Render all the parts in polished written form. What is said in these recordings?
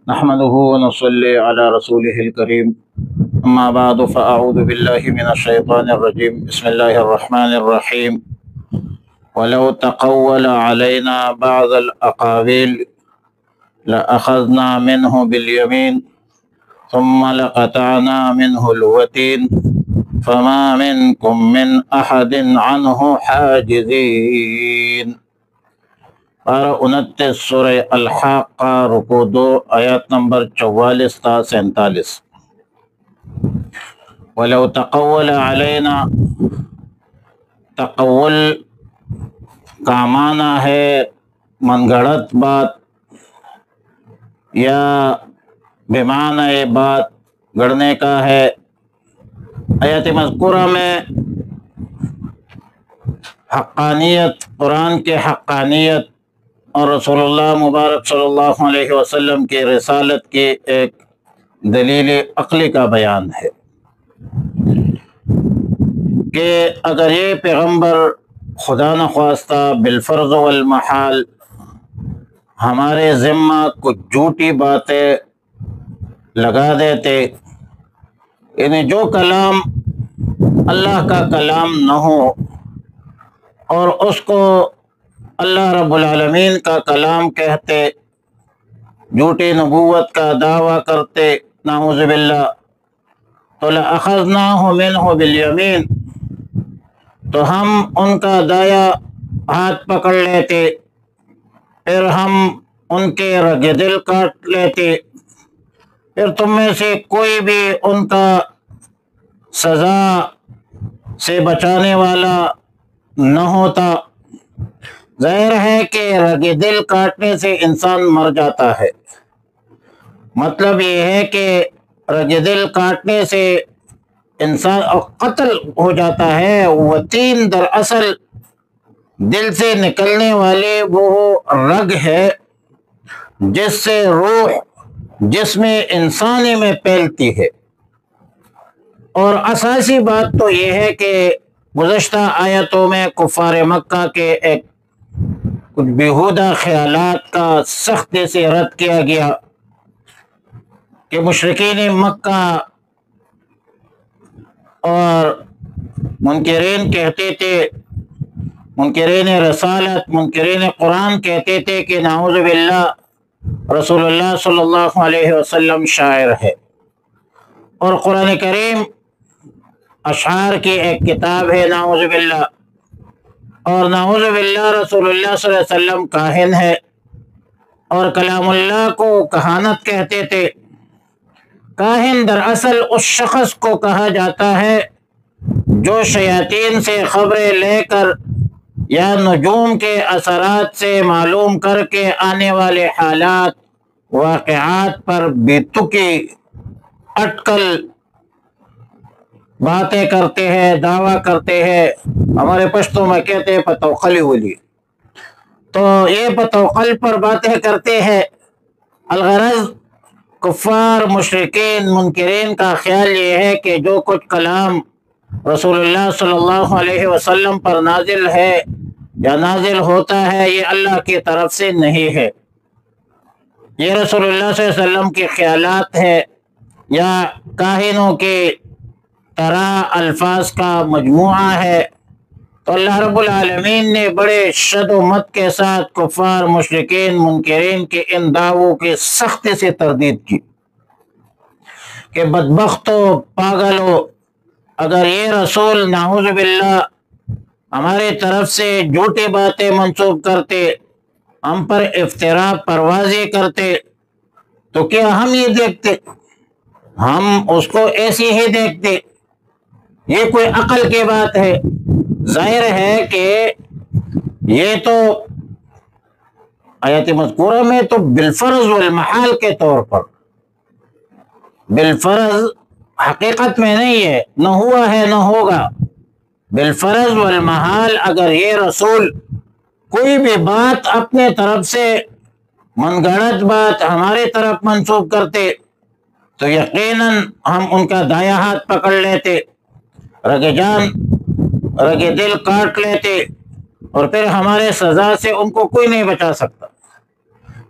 نحمده ونصلي على رسوله الكريم أما بعد فأعوذ بالله من الشيطان الرجيم بسم الله الرحمن الرحيم ولو تقول علينا بعض الأقاويل لأخذنا منه باليمين ثم لقطعنا منه الوتين فما منكم من أحد عنه حاجزين۔ پارہ 29 سورہ الحاقہ رکوع 2 آیات نمبر 44 تا 47۔ وَلَوْ تَقَوَّلَ عَلَيْنَا، تقول کا معنی ہے من گھڑت بات یا بمعنی بات گڑنے کا ہے۔ آیات مذکورہ میں حقانیت، قرآن کے حقانیت اور رسول اللہ مبارک صلی اللہ علیہ وسلم کی رسالت کی ایک دلیل عقلی کا بیان ہے کہ اگر یہ پیغمبر خدا نخواستہ بالفرض والمحال ہمارے ذمہ کچھ جھوٹی باتیں لگا دیتے، یعنی جو کلام اللہ کا کلام نہ ہو اور اس کو اللہ رب العالمین کا کلام کہتے، جھوٹی نبوت کا دعویٰ کرتے، نعوذ باللہ، تو لَأَخَذْنَاهُ مِنْهُ بِالْيَمِينِ، تو ہم ان کا دایاں ہاتھ پکڑ لیتے، پھر ہم ان کے رگ دل کاٹ لیتے، پھر تم میں سے کوئی بھی ان کا سزا سے بچانے والا نہ ہوتا۔ ظاہر ہے کہ رگ دل کاٹنے سے انسان مر جاتا ہے، مطلب یہ ہے کہ رگ دل کاٹنے سے انسان قتل ہو جاتا ہے۔ وتین دراصل دل سے نکلنے والے وہ رگ ہے جس سے روح جسم انسانی میں پھیلتی ہے۔ اور اساسی بات تو یہ ہے کہ گزشتہ آیتوں میں کفار مکہ کے ایک کچھ بیہودہ خیالات کا سختی سے رد کیا گیا کہ مشرکین مکہ اور منکرین کہتے تھے، منکرین رسالت، منکرین قرآن کہتے تھے کہ نعوذ باللہ رسول اللہ صلی اللہ علیہ وسلم شاعر ہے، اور قرآن کریم اشعار کی ایک کتاب ہے، نعوذ باللہ، اور نعوذ باللہ رسول اللہ صلی اللہ علیہ وسلم کاہن ہے، اور کلام اللہ کو کہانت کہتے تھے۔ کاہن دراصل اس شخص کو کہا جاتا ہے جو شیاطین سے خبریں لے کر یا نجوم کے اثرات سے معلوم کر کے آنے والے حالات واقعات پر بیتکی اٹکل باتیں کرتے ہیں، دعویٰ کرتے ہیں۔ ہمارے پشتوں میں کہتے ہیں پتوقلی ولی، تو یہ پتوقل پر باتیں کرتے ہیں۔ الغرض کفار، مشرکین، منکرین کا خیال یہ ہے کہ جو کچھ کلام رسول اللہ صلی اللہ علیہ وسلم پر نازل ہے یا نازل ہوتا ہے یہ اللہ کی طرف سے نہیں ہے، یہ رسول اللہ صلی اللہ علیہ وسلم کے خیالات ہے یا کاہنوں کے طرح الفاظ کا مجموعہ ہے۔ تو اللہ رب العالمین نے بڑے شد و مت کے ساتھ کفار، مشرکین، منکرین کے ان دعووں کی سختی سے تردید کی کہ بدبختو، پاگلو، اگر یہ رسول نعوذ باللہ ہمارے طرف سے جھوٹی باتیں منسوب کرتے، ہم پر افتراء پروازی کرتے، تو کیا ہم یہ دیکھتے؟ ہم اس کو ایسی ہی دیکھتے؟ یہ کوئی عقل کی بات ہے؟ ظاہر ہے کہ یہ تو آیت مذکورہ میں تو بالفرض والمحال کے طور پر، بالفرض حقیقت میں نہیں ہے، نہ ہوا ہے نہ ہوگا، بالفرض والمحال اگر یہ رسول کوئی بھی بات اپنے طرف سے من گھڑت بات ہمارے طرف منسوب کرتے تو یقیناً ہم ان کا دایاں ہاتھ پکڑ لیتے، رگ دل کاٹ لیتے، اور پھر ہمارے سزا سے ان کو کوئی نہیں بچا سکتا۔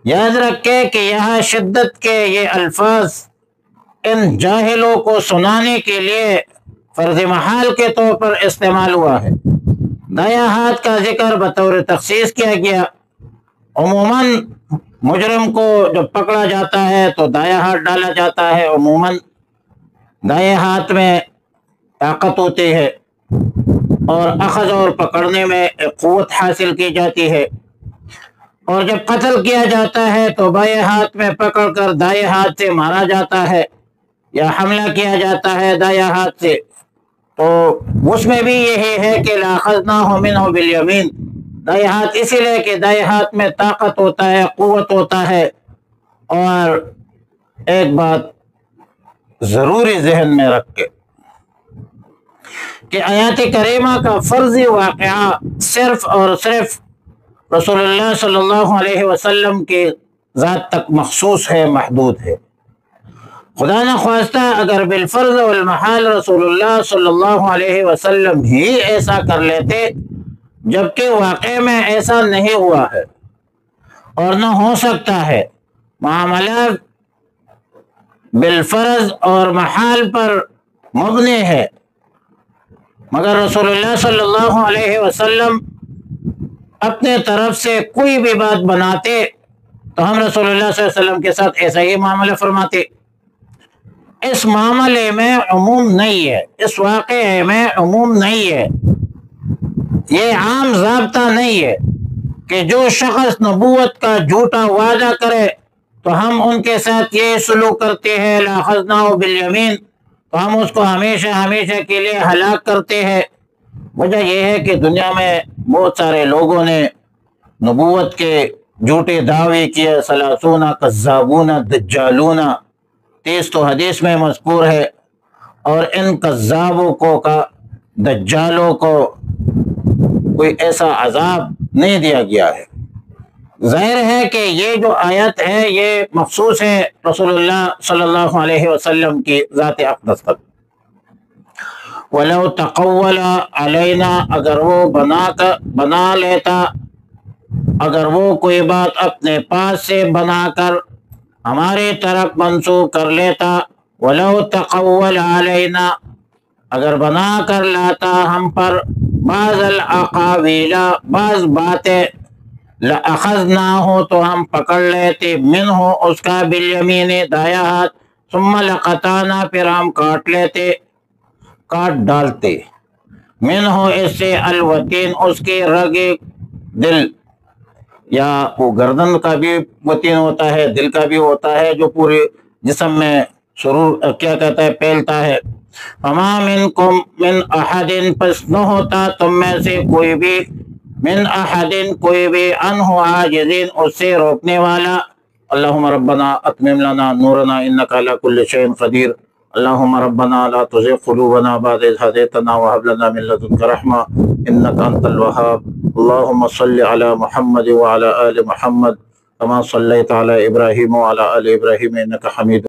یاد رکھے کہ یہاں شدت کے یہ الفاظ ان جاہلوں کو سنانے کے لیے فرض محال کے طور پر استعمال ہوا ہے۔ دایاں ہاتھ کا ذکر بطور تخصیص کیا گیا۔ عموماً مجرم کو جب پکڑا جاتا ہے تو دایاں ہاتھ ڈالا جاتا ہے، عموماً دائیں ہاتھ میں طاقت ہوتی ہے اور اخذ اور پکڑنے میں قوت حاصل کی جاتی ہے، اور جب قتل کیا جاتا ہے تو بائیں ہاتھ میں پکڑ کر دائیں ہاتھ سے مارا جاتا ہے یا حملہ کیا جاتا ہے دائیں ہاتھ سے، تو اس میں بھی یہی ہے کہ لَأَخَذْنَاهُ مِنْهُ بِالْيَمِينِ، دائیں ہاتھ اسی لیے کہ دائیں ہاتھ میں طاقت ہوتا ہے، قوت ہوتا ہے۔ اور ایک بات ضروری ذہن میں رکھ کے کہ آیات کریمہ کا فرضی واقعہ صرف اور صرف رسول اللہ صلی اللہ علیہ وسلم کی ذات تک مخصوص ہے، محدود ہے۔ خدا نخواستہ اگر بالفرض والمحال رسول اللہ صلی اللہ علیہ وسلم ہی ایسا کر لیتے، جبکہ واقع میں ایسا نہیں ہوا ہے اور نہ ہو سکتا ہے، معاملات بالفرض اور محال پر مبنی ہے، مگر رسول اللہ صلی اللہ علیہ وسلم اپنے طرف سے کوئی بھی بات بناتے تو ہم رسول اللہ صلی اللہ علیہ وسلم کے ساتھ ایسا ہی معاملہ فرماتے۔ اس معاملے میں عموم نہیں ہے، اس واقعے میں عموم نہیں ہے، یہ عام ضابطہ نہیں ہے کہ جو شخص نبوت کا جھوٹا وعدہ کرے تو ہم ان کے ساتھ یہ سلوک کرتے ہیں لَأَخَذْنَاهُ بِالْيَمِينِ، تو ہم اس کو ہمیشہ ہمیشہ کے لیے ہلاک کرتے ہیں۔ وجہ یہ ہے کہ دنیا میں بہت سارے لوگوں نے نبوت کے جھوٹے دعوے کیے، ثلاثون کذابون دجالون، 30 تو حدیث میں مذکور ہے، اور ان کذابوں کو کا دجالوں کو کوئی ایسا عذاب نہیں دیا گیا ہے۔ ظاہر ہے کہ یہ جو آیت ہے یہ مخصوص ہے رسول اللہ صلی اللہ علیہ وسلم کی ذات اقدس تک۔ وَلَوْ تَقَوَّلَ عَلَيْنَا، اگر وہ بنا لیتا، اگر وہ کوئی بات اپنے پاس سے بنا کر ہمارے طرف منسوخ کر لیتا، وَلَوْ تَقَوَّلَ عَلَيْنَا، اگر بنا کر لاتا ہم پر بعض الاقاویل، بعض باتیں، لَأَخَذْنَاهُ، تو ہم پکڑ لیتے، منہ اس کا، بالیمین دایاں ہاتھ، ثم لَقَطَعْنَا، پھر ہم کاٹ لیتے، کاٹ ڈالتے، منہ اس سے، الوتین اس کی رگ دل، یا وہ گردن کا بھی وتین ہوتا ہے، دل کا بھی ہوتا ہے، جو پورے جسم میں سرور کیا کہتا ہے پھیلتا ہے۔ فما منکم من احد، پس نہ ہوتا تم میں سے کوئی بھی، من احد کوئی بھی، عنہ عاجزین اس سے روکنے والا۔ اللہم ربنا اتمم لنا نورنا انک علی کل شیء قدیر۔ اللہم ربنا لا تزغ قلوبنا بعد اذ ہدیتنا وہب لنا من لدنک رحمہ انک انت الوہاب۔ اللہم صل علی محمد وعلی آل محمد کما صلیت علی ابراہیم وعلی آل ابراہیم انک حمید